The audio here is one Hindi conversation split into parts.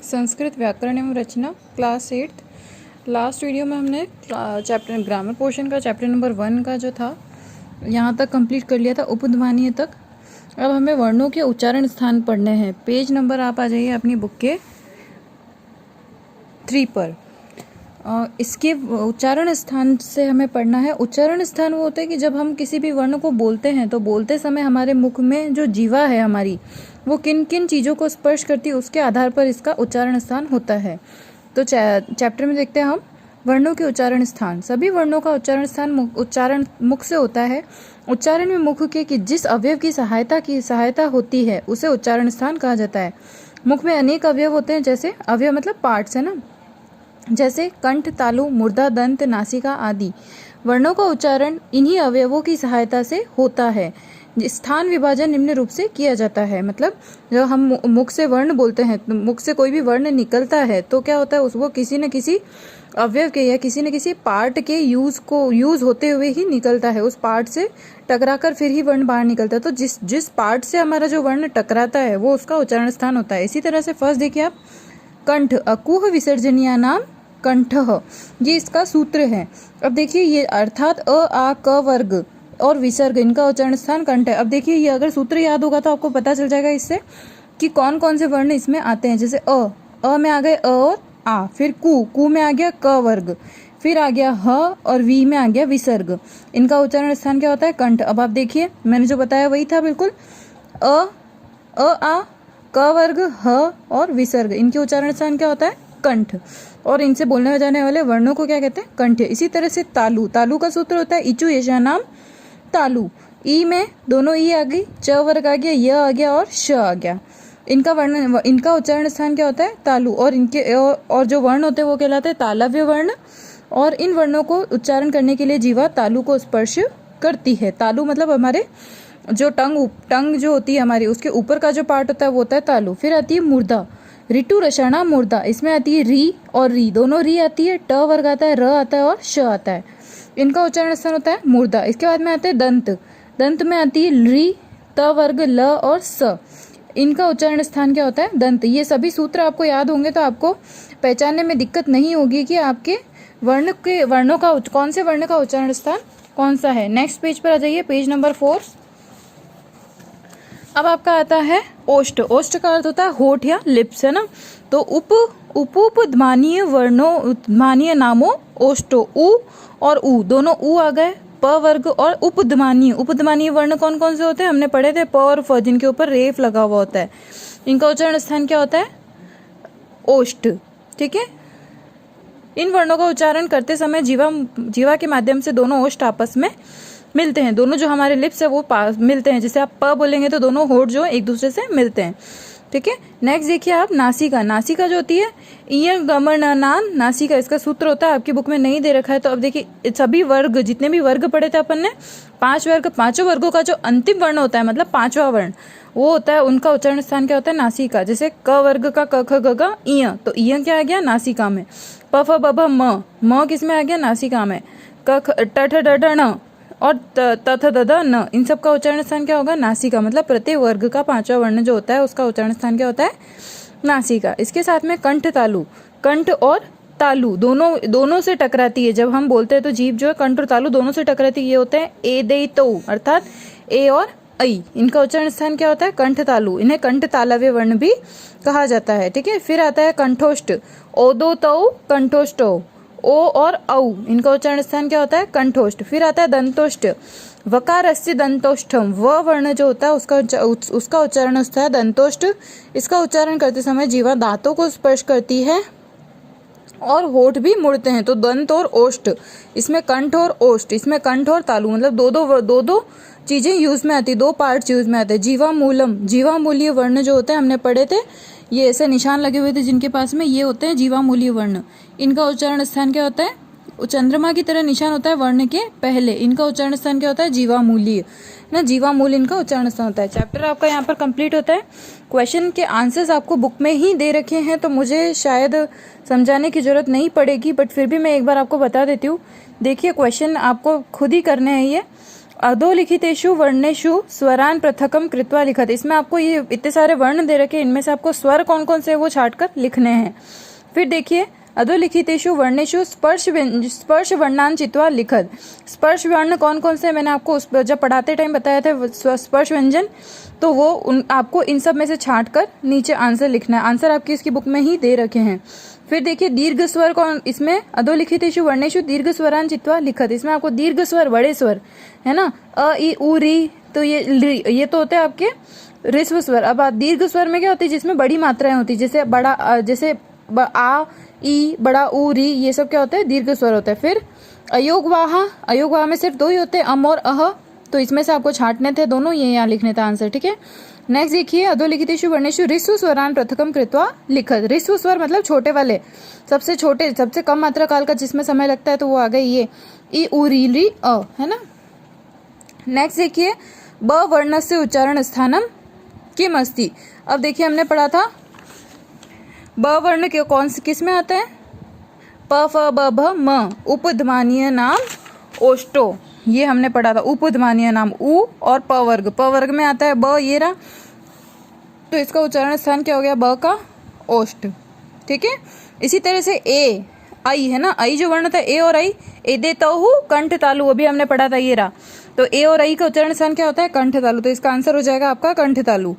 संस्कृत व्याकरण एवं रचना क्लास 8th। लास्ट वीडियो में हमने चैप्टर ग्रामर पोर्शन का चैप्टर नंबर 1 का जो था यहाँ तक कंप्लीट कर लिया था, उपध्मानीय तक। अब हमें वर्णों के उच्चारण स्थान पढ़ने हैं। पेज नंबर आप आ जाइए अपनी बुक के 3 पर। इसके उच्चारण स्थान से हमें पढ़ना है। उच्चारण स्थान वो होता है कि जब हम किसी भी वर्ण को बोलते हैं तो बोलते समय हमारे मुख में जो जीवा है हमारी, वो किन किन चीज़ों को स्पर्श करती है, उसके आधार पर इसका उच्चारण स्थान होता है। तो चैप्टर में देखते हैं हम वर्णों के उच्चारण स्थान। सभी वर्णों का उच्चारण स्थान उच्चारण मुख से होता है। उच्चारण में मुख के कि जिस अवयव की सहायता होती है उसे उच्चारण स्थान कहा जाता है। मुख में अनेक अवयव होते हैं, जैसे अवयव मतलब पार्ट्स है ना, जैसे कंठ, तालु, मुर्दा, दंत, नासिका आदि। वर्णों का उच्चारण इन्हीं अवयवों की सहायता से होता है। स्थान विभाजन निम्न रूप से किया जाता है। मतलब जब हम मुख से वर्ण बोलते हैं, तो मुख से कोई भी वर्ण निकलता है तो क्या होता है, उसको किसी न किसी अवयव के या किसी न किसी पार्ट के यूज होते हुए ही निकलता है। उस पार्ट से टकराकर फिर ही वर्ण बाहर निकलता है। तो जिस पार्ट से हमारा जो वर्ण टकराता है वो उसका उच्चारण स्थान होता है। इसी तरह से फर्स्ट देखिए आप, कंठ, अकुह विसर्जनीय नाम कंठः, ये इसका सूत्र है। अब देखिए ये अर्थात अ, आ, क वर्ग और विसर्ग, इनका उच्चारण स्थान कंठ है। अब देखिए ये अगर सूत्र याद होगा तो आपको पता चल जाएगा इससे कि कौन कौन से वर्ण इसमें आते हैं। जैसे अ में आ गए अ और आ, फिर कु में आ गया क वर्ग, फिर आ गया ह और वी में आ गया विसर्ग। इनका उच्चारण स्थान क्या होता है, कंठ। अब आप देखिए मैंने जो बताया वही था बिल्कुल। अ, आ, क वर्ग, ह और विसर्ग, इनके उच्चारण स्थान क्या होता है, कंठ। और इनसे बोलने जाने वाले वर्णों को क्या कहते हैं, कंठ। इसी तरह से तालु का सूत्र होता है इचु यशा नाम तालु। ई में दोनों ई आ गई, च वर्ग आ गया, य आ गया और श आ गया। इनका उच्चारण स्थान क्या होता है, तालु। और जो वर्ण होते हैं वो कहलाते हैं तालव्य वर्ण। और इन वर्णों को उच्चारण करने के लिए जीवा तालु को स्पर्श करती है। तालु मतलब हमारे जो टंग जो होती है हमारी, उसके ऊपर का जो पार्ट होता है वो होता है तालु। फिर आती है मुर्दा, ऋतु रषणा मुर्दा। इसमें आती है री और री, दोनों री आती है, ट वर्ग आता है, र आता है और श आता है। इनका उच्चारण स्थान होता है मुर्दा। इसके बाद में आते हैं दंत में आती है री, त वर्ग, ल और स। इनका उच्चारण स्थान क्या होता है, दंत। ये सभी सूत्र आपको याद होंगे तो आपको पहचानने में दिक्कत नहीं होगी कि आपके वर्णों का कौन से वर्ण का उच्चारण स्थान कौन सा है। नेक्स्ट पेज पर आ जाइए, पेज नंबर 4। अब आपका आता है ओष्ठ। ओष्ठ का अर्थ होता है होठ या लिप्स, है ना। तो उपध्मानीय वर्णों, उद्मानीय नामों ओष्ठो, उ और उ दोनों उ आ गए, प वर्ग और उपध्मानीय वर्ण कौन कौन से होते हैं, हमने पढ़े थे, प और फ, जिनके ऊपर रेफ लगा हुआ होता है। इनका उच्चारण स्थान क्या होता है, ओष्ठ। ठीक है। इन वर्णों का उच्चारण करते समय जीवा के माध्यम से दोनों ओष्ठ आपस में मिलते हैं। दोनों जो हमारे लिप्स है वो पास मिलते हैं। जैसे आप प बोलेंगे तो दोनों होठ जो एक दूसरे से मिलते हैं। ठीक है। नेक्स्ट देखिए आप, नासिका जो होती है, इय गमनान नासिका, इसका सूत्र होता है, आपकी बुक में नहीं दे रखा है। तो अब देखिए सभी वर्ग, जितने भी वर्ग पढ़े थे अपन ने, 5 वर्ग, 5 वर्गों का जो अंतिम वर्ण होता है, मतलब 5वां वर्ण वो होता है, उनका उच्चारण स्थान क्या होता है, नासिका। जैसे क वर्ग का क ख ग घ इय, तो इय क्या आ गया, नासिका में। प फ ब भ म किस में आ गया, नासिका में। क ख ट ठ ड ढ ण और त थ द ध न, इन सब का उच्चारण स्थान क्या होगा, नासिका। मतलब प्रत्येक वर्ग का 5वां वर्ण जो होता है उसका उच्चारण स्थान क्या होता है, नासिका। इसके साथ में कंठ, तालु। कंठ और तालु दोनों से टकराती है। जब हम बोलते हैं तो जीभ जो है कंठ और तालु दोनों से टकराती है। ये होते हैं ए दे तो, अर्थात ए और ऐ। इनका उच्चारण स्थान क्या होता है, कंठ, तालु। इन्हें कंठ तालव्य वर्ण भी कहा जाता है। ठीक है। फिर आता है कंठोष्ठ, ओदो तौ कंठोष्टो, ओ और औ, इनका उच्चारण स्थान क्या होता है, कंठोष्ठ। फिर आता है दंतोष्ठ, वकारस्य दंतोष्ठम, व वर्ण जो होता है उसका उच्चारण होता है दंतोष्ठ। इसका उच्चारण करते समय जीवा दांतों को स्पर्श करती है और होठ भी मुड़ते हैं। तो दंत और ओष्ठ, इसमें कंठ और ओष्ठ, इसमें कंठ और तालु, मतलब दो चीजें यूज में आती, 2 पार्ट्स यूज में आते हैं। जीवामूलीय वर्ण जो होते हैं हमने पढ़े थे, ये ऐसे निशान लगे हुए थे जिनके पास में, ये होते हैं जीवामूलीय वर्ण। इनका उच्चारण स्थान क्या होता है, चंद्रमा की तरह निशान होता है वर्ण के पहले। इनका उच्चारण स्थान क्या होता है, जीवामूलीय ना, जीवामूल इनका उच्चारण स्थान होता है। चैप्टर आपका यहाँ पर कंप्लीट होता है। क्वेश्चन के आंसर्स आपको बुक में ही दे रखे हैं तो मुझे शायद समझाने की जरूरत नहीं पड़ेगी, बट फिर भी मैं एक बार आपको बता देती हूँ। देखिए क्वेश्चन आपको खुद ही करने हैं ये। अधोलिखितेषु वर्णेषु स्वरान पृथकम कृत्वा लिखत। इसमें आपको ये इतने सारे वर्ण दे रखे, इनमें से आपको स्वर कौन कौन से वो छाट कर लिखने हैं। फिर देखिए अधोलिखितेषु वर्णेषु स्पर्श वर्णान चित्वा लिखत। स्पर्श वर्ण कौन कौन से मैंने आपको जब पढ़ाते टाइम बताया था स्पर्श व्यंजन, तो वो आपको इन सब में से छाट कर नीचे आंसर लिखना है। आंसर आपकी इसकी बुक में ही दे रखे हैं। फिर देखिए दीर्घ स्वर कौन, इसमें अधोलिखितेषु वर्णेषु दीर्घ स्वरान चित्वा लिखत। इसमें आपको दीर्घ स्वर बड़े स्वर है ना, अ ई उ री, तो ये तो होते हैं आपके ऋस्व स्वर। अब दीर्घ स्वर में क्या होती है, जिसमें बड़ी मात्राएं होती है, जैसे बड़ा जैसे आ ई बड़ा ऊ री, ये सब क्या होता है दीर्घ स्वर होता है। फिर अयोगवाह में सिर्फ दो ही होते हैं, अम और अह, तो इसमें से आपको छांटने थे दोनों, ये यहाँ लिखने था आंसर, ठीक है। नेक्स्ट देखिए अधोलिखितेषु वर्णेषु ऋस्व स्वरान पृथकम कृत्वा लिखत। ऋस्व स्वर मतलब छोटे वाले, सबसे छोटे, सबसे कम मात्रा काल का जिसमें समय लगता है, तो वो आ गए ये ई उ री ली अ, है ना। नेक्स्ट देखिए ब वर्णस्य उच्चारण स्थानम किम अस्ति। अब देखिए हमने पढ़ा था ब वर्ण के कौन से किस में आता है, प फ ब भ म, उपध्मानीय नाम ओष्टो, ये हमने पढ़ा था। उपध्मानीय नाम उ और प वर्ग में आता है ब, ये रहा, तो इसका उच्चारण स्थान क्या हो गया, ब का ओष्ठ, ठीक है। इसी तरह से ए आई है ना, आई जो वर्ण था ए और आई, ए दे तहु कंठ तालु, अभी हमने पढ़ा था, ये रहा। तो ए और आई का उच्चारण स्थान क्या होता है, कंठ तालु, तो इसका आंसर हो जाएगा आपका कंठ तालु।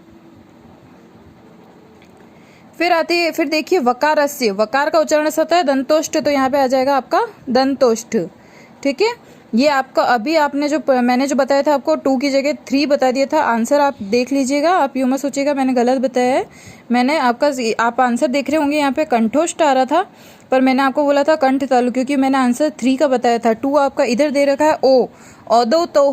फिर देखिए वकारस्य, वकार का उच्चारण होता है दंतोष्ठ, तो यहाँ पे आ जाएगा आपका दंतोष्ठ, ठीक है। ये आपका अभी आपने जो मैंने जो बताया था आपको 2 की जगह 3 बता दिया था। आंसर आप देख लीजिएगा, आप यूं मत सोचिएगा मैंने गलत बताया है। मैंने आप आंसर देख रहे होंगे, यहाँ पे कंठोष्ठ आ रहा था, पर मैंने आपको बोला था कंठ तालु, क्योंकि मैंने आंसर 3 का बताया था। 2 आपका इधर दे रखा है ओ, ओदो तो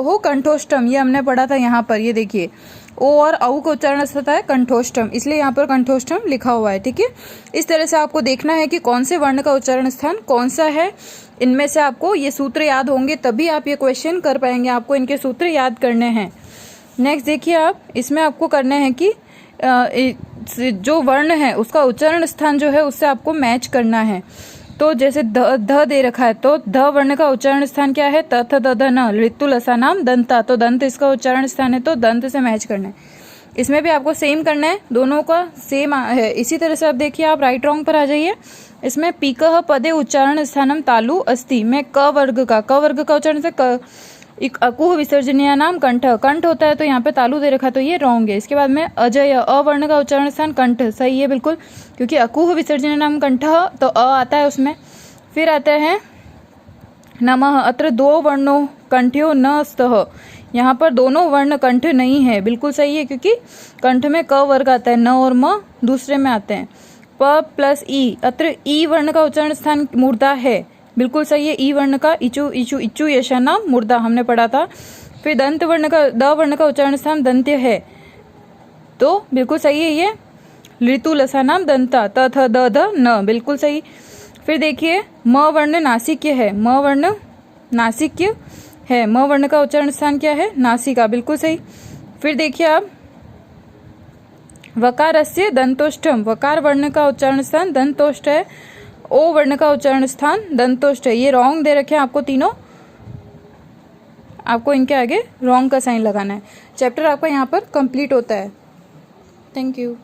हो कंठोष्टम, ये हमने पढ़ा था यहाँ पर, ये देखिए ओ और औ का उच्चारण होता है कंठोष्टम, इसलिए यहाँ पर कंठोष्टम लिखा हुआ है, ठीक है। इस तरह से आपको देखना है कि कौन से वर्ण का उच्चारण स्थान कौन सा है। इनमें से आपको ये सूत्र याद होंगे, तभी आप ये क्वेश्चन कर पाएंगे, आपको इनके सूत्र याद करने हैं। नेक्स्ट देखिए आप, इसमें आपको करना है कि जो वर्ण है उसका उच्चारण स्थान जो है उससे आपको मैच करना है। तो जैसे ध दे रखा है, तो ध वर्ण का उच्चारण स्थान क्या है, त थ द ध न, ऋतु लसा नाम दंता, तो दंत इसका उच्चारण स्थान है, तो दंत से मैच करना है। इसमें भी आपको सेम करना है, दोनों का सेम है। इसी तरह से आप देखिए, आप राइट रॉन्ग पर आ जाइए। इसमें पीकः पदे उच्चारण स्थानम तालु अस्ति में क वर्ग का उच्चारण से अकुह विसर्जनीय नाम कंठ, कंठ होता है, तो यहाँ पे तालु दे रखा, तो ये रॉन्ग है। इसके बाद में अजय, अवर्ण का उच्चारण स्थान कंठ, सही है बिल्कुल, क्योंकि अकुह विसर्जनीय नाम कंठ, तो अ आता है उसमें। फिर आता है नमः, अत्र 2 वर्णों कंठ्यो न स्तः, यहाँ पर दोनों वर्ण कंठ नहीं है, बिल्कुल सही है, क्योंकि कंठ में क वर्ग आता है, न और म दूसरे में आते हैं। प प्लस ई, अत्र ई वर्ण का उच्चारण स्थान मूर्धा है, बिल्कुल सही है। ई वर्ण का इचु इचु इच्चु यशा नाम मूर्धा हमने पढ़ा था। फिर दंत वर्ण का द वर्ण का उच्चारण स्थान दंत्य है, तो बिल्कुल सही है ये। ऋतु लसा नाम दंता, त थ द ध न, बिल्कुल सही। फिर देखिए म वर्ण नासिक्य है, म वर्ण नासिक्य है, म वर्ण का उच्चारण स्थान क्या है, नासिका, बिल्कुल सही। फिर देखिए आप वकारस्य दंतोष्ठम, वकार वर्ण का उच्चारण स्थान दंतोष्ठ है, ओ वर्ण का उच्चारण स्थान दंतोष्ठ है, ये रॉन्ग दे रखे हैं आपको तीनों, आपको इनके आगे रॉन्ग का साइन लगाना है। चैप्टर आपका यहाँ पर कंप्लीट होता है। Thank you.